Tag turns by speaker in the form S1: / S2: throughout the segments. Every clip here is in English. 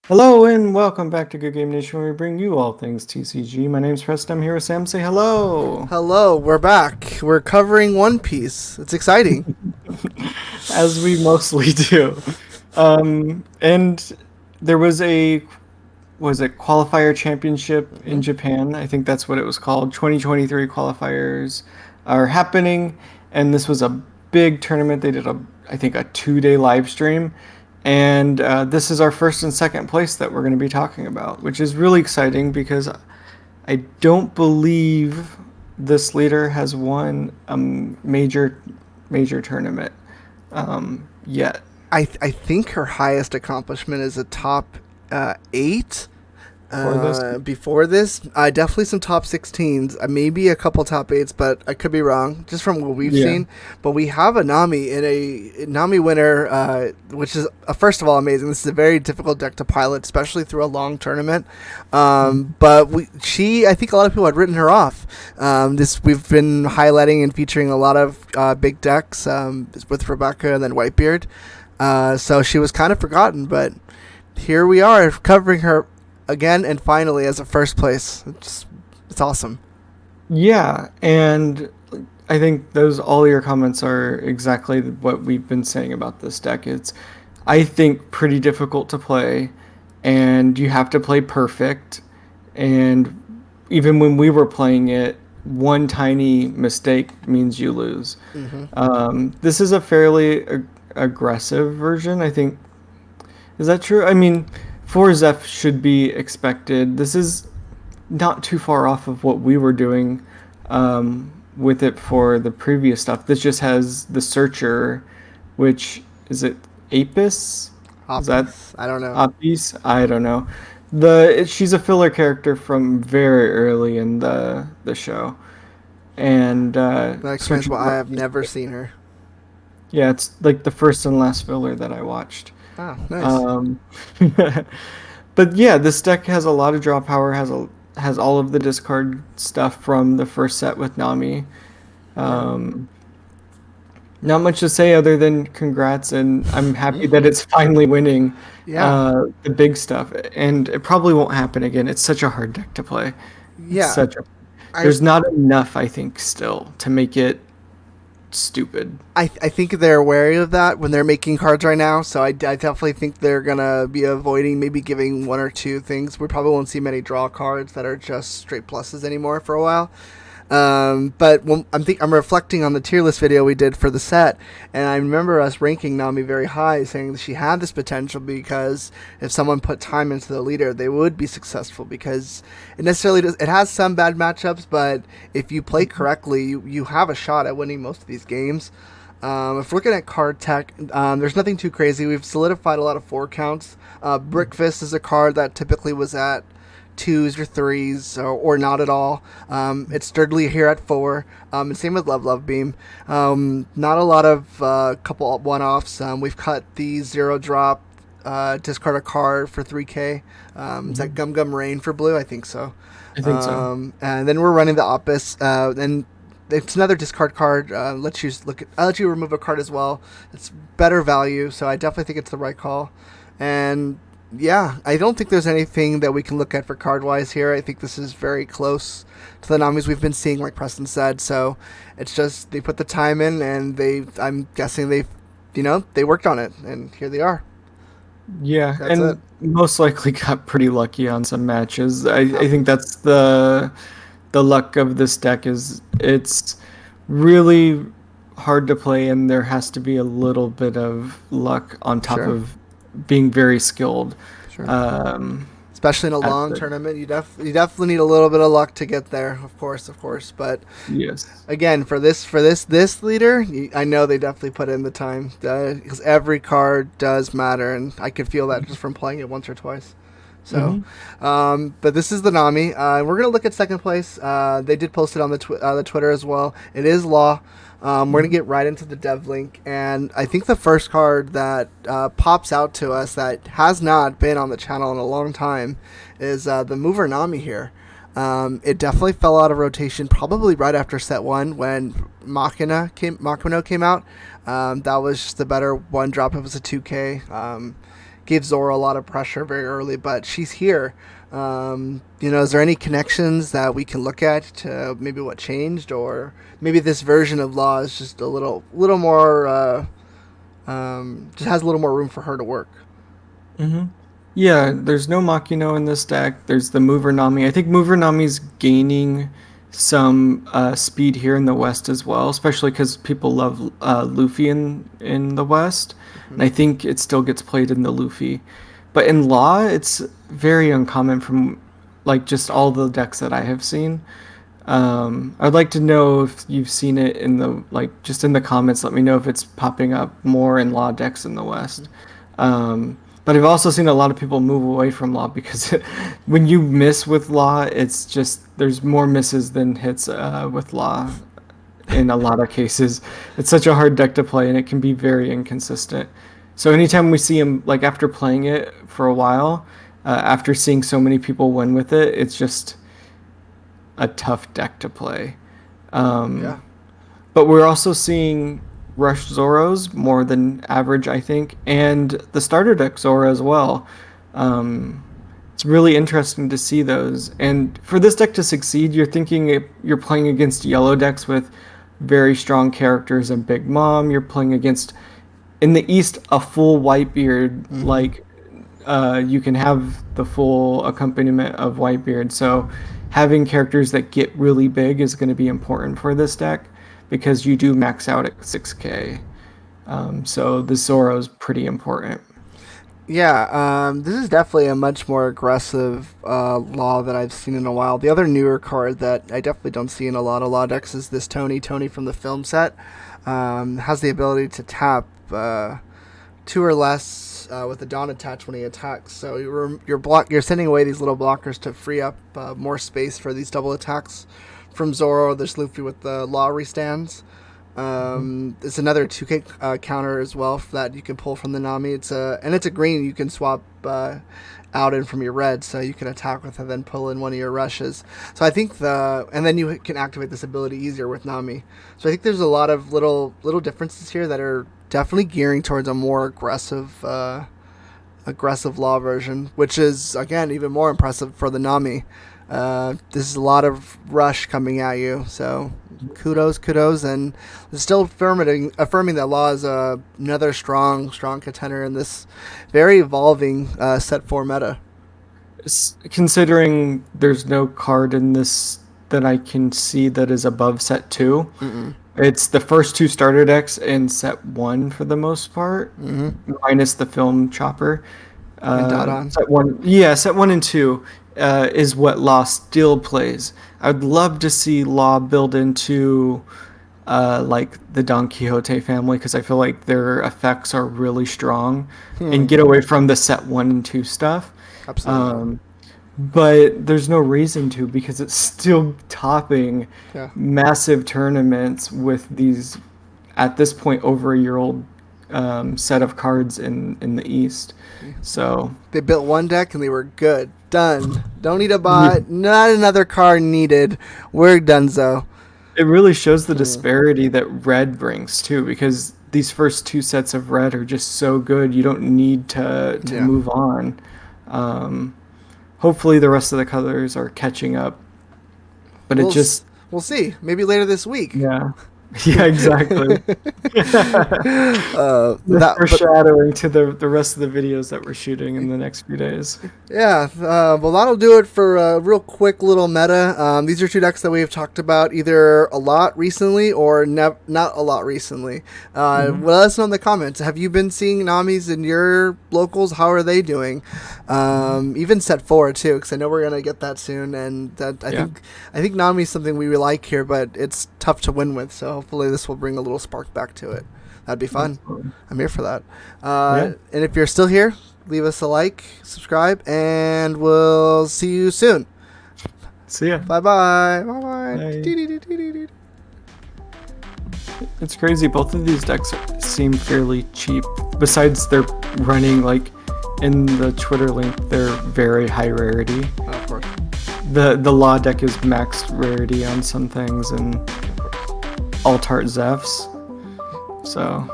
S1: Hello and welcome back to Good Game Nation, where we bring you all things TCG. My name's Preston. I'm here with Sam. Say hello.
S2: Hello, we're back. We're covering One Piece. It's exciting.
S1: As we mostly do. And there was a qualifier championship in Japan. I think that's what it was called. 2023 qualifiers are happening, and this was a big tournament. They did I think, a 2-day live stream. And this is our first and second place that we're going to be talking about, which is really exciting because I don't believe this leader has won a major tournament yet
S2: I think her highest accomplishment is a top eight.
S1: for this.
S2: Before this, definitely some top 16s, maybe a couple top 8s, but I could be wrong just from what we've
S1: Yeah.
S2: seen. But we have a Nami in a Nami winner, which is first of all amazing. This is a very difficult deck to pilot, especially through a long tournament. But I think a lot of people had written her off. This we've been highlighting and featuring a lot of big decks with Rebecca and then Whitebeard. So she was kind of forgotten, but here we are covering her again and finally as a first place. It's awesome.
S1: Yeah, and I think those all your comments are exactly what we've been saying about this deck. It's, I think, pretty difficult to play, and you have to play perfect. And even when we were playing it, one tiny mistake means you lose. This is a fairly aggressive version, I think. Is that true? I mean, 4Zef should be expected. This is not too far off of what we were doing with it for the previous stuff. This just has the Searcher, which is it Apis? Is that
S2: I don't know.
S1: Apis? I don't know. She's a filler character from very early in the show, and
S2: That explains
S1: Searcher,
S2: why I have never seen her.
S1: yeah, it's like the first and last filler that I watched.
S2: Ah, nice.
S1: Um, but yeah, this deck has a lot of draw power. Has all of the discard stuff from the first set with Nami. Um, Not much to say other than congrats, and I'm happy that it's finally winning
S2: Yeah.
S1: the big stuff. And it probably won't happen again. It's such a hard deck to play. It's
S2: Yeah.
S1: such a
S2: I
S1: There's not enough, I think, still to make it stupid.
S2: I think they're wary of that when they're making cards right now. So I definitely think they're gonna be avoiding maybe giving one or two things. We probably won't see many draw cards that are just straight pluses anymore for a while. But when I'm reflecting on the tier list video we did for the set, and I remember us ranking Nami very high, saying that she had this potential because if someone put time into the leader, they would be successful because it necessarily does. It has some bad matchups, but if you play correctly, you have a shot at winning most of these games. If we're looking at card tech, there's nothing too crazy. We've solidified a lot of 4 counts. Brickfist is a card that typically was at 2s or 3s or not at all. It's sturdily here at 4. And same with Love Beam. Not a lot of couple one-offs. We've cut the 0 drop, discard a card for 3K. Is that Gum Gum Rain for blue? I think so.
S1: I think so.
S2: And then we're running the Opus. And it's another discard card. I'll let you remove a card as well. It's better value, so I definitely think it's the right call. And yeah, I don't think there's anything that we can look at for card wise here. I think this is very close to the Namis we've been seeing, like Preston said. So it's just they put the time in, and I'm guessing they worked on it, and here they are.
S1: Yeah,
S2: That's it.
S1: and most likely got pretty lucky on some matches. I think that's the luck of this deck is it's really hard to play, and there has to be a little bit of luck on top
S2: Sure,
S1: of being very skilled.
S2: sure.
S1: Um,
S2: Especially in a
S1: at
S2: long
S1: the
S2: tournament, you definitely need a little bit of luck to get there. Of course. But
S1: yes,
S2: again, for this leader, I know they definitely put in the time because every card does matter, and I could feel that just from playing it once or twice. So,
S1: hmm
S2: but this is the Nami. We're gonna look at second place. They did post it on the Twitter as well. It is Law. We're gonna get right into the dev link, and I think the first card that pops out to us that has not been on the channel in a long time is the Mover Nami here. It definitely fell out of rotation probably right after set one when Machina came out. That was just the better one drop. It was a 2K. gave Zoro a lot of pressure very early, but she's here. Is there any connections that we can look at to maybe what changed, or maybe this version of Law is just a little more, just has a little more room for her to work?
S1: Yeah, there's no Makino in this deck. There's the Mover Nami. I think Mover Nami's gaining some speed here in the West as well, especially because people love Luffy in the West. And I think it still gets played in the Luffy. But in Law, it's very uncommon from like just all the decks that I have seen. I'd like to know if you've seen it in the just in the comments. Let me know if it's popping up more in Law decks in the West. But I've also seen a lot of people move away from Law because when you miss with Law, it's just there's more misses than hits with Law in a lot of cases. It's such a hard deck to play, and it can be very inconsistent. So anytime we see him, like after playing it for a while, after seeing so many people win with it, it's just a tough deck to play.
S2: Yeah.
S1: But we're also seeing Rush Zoros more than average, I think, and the starter deck Zoro as well. It's really interesting to see those. And for this deck to succeed, you're thinking you're playing against yellow decks with very strong characters and Big Mom. You're playing against, in the East, a full Whitebeard. You can have the full accompaniment of Whitebeard. So having characters that get really big is going to be important for this deck, because you do max out at 6k. So the Zoro's pretty important.
S2: Yeah, this is definitely a much more aggressive Law that I've seen in a while. The other newer card that I definitely don't see in a lot of Law decks is this Tony from the film set. Has the ability to tap 2 or less with the Dawn attached when he attacks. So you're sending away these little blockers to free up more space for these double attacks from Zoro. There's Luffy with the Law restands. It's another 2k counter as well that you can pull from the Nami. It's a green you can swap out in from your red, so you can attack with and then pull in one of your rushes. So I think and then you can activate this ability easier with Nami. So I think there's a lot of little differences here that are definitely gearing towards a more aggressive Law version, which is again even more impressive for the Nami. This is a lot of rush coming at you, so kudos, and still affirming that Law is another strong contender in this very evolving set 4 meta.
S1: Considering there's no card in this that I can see that is above set 2. It's the first 2 starter decks in set 1 for the most part, minus the film chopper.
S2: And Dodon.
S1: Set 1 and 2 is what Law still plays. I'd love to see Law build into the Don Quixote family, because I feel like their effects are really strong, and get away from the set 1 and 2 stuff.
S2: Absolutely.
S1: But there's no reason to, because it's still topping massive tournaments with these, at this point, over a year old set of cards in the East. So
S2: they built one deck and they were good. Done. Don't need a bot. Not another card needed. We're donezo.
S1: It really shows the disparity that red brings too, because these first 2 sets of red are just so good. You don't need to move on. Hopefully the rest of the colors are catching up. But
S2: we'll see. Maybe later this week.
S1: Yeah. Yeah, exactly. Foreshadowing to the rest of the videos that we're shooting in the next few days.
S2: Yeah, well, that'll do it for a real quick little meta. These are 2 decks that we have talked about either a lot recently or not a lot recently. Let us know in the comments. Have you been seeing Namis in your locals? How are they doing? Even set 4 too, because I know we're gonna get that soon, and I think Nami is something we like here, but it's tough to win with. So hopefully this will bring a little spark back to it. That'd be fun. Absolutely. I'm here for that. And if you're still here, leave us a like, subscribe, and we'll see you soon.
S1: See ya.
S2: Bye-bye. Bye-bye.
S1: It's crazy. Both of these decks seem fairly cheap. Besides they're running, in the Twitter link, they're very high rarity.
S2: Of course.
S1: The Law deck is maxed rarity on some things, and Altart Zephs. So,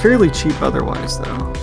S1: fairly cheap otherwise, though.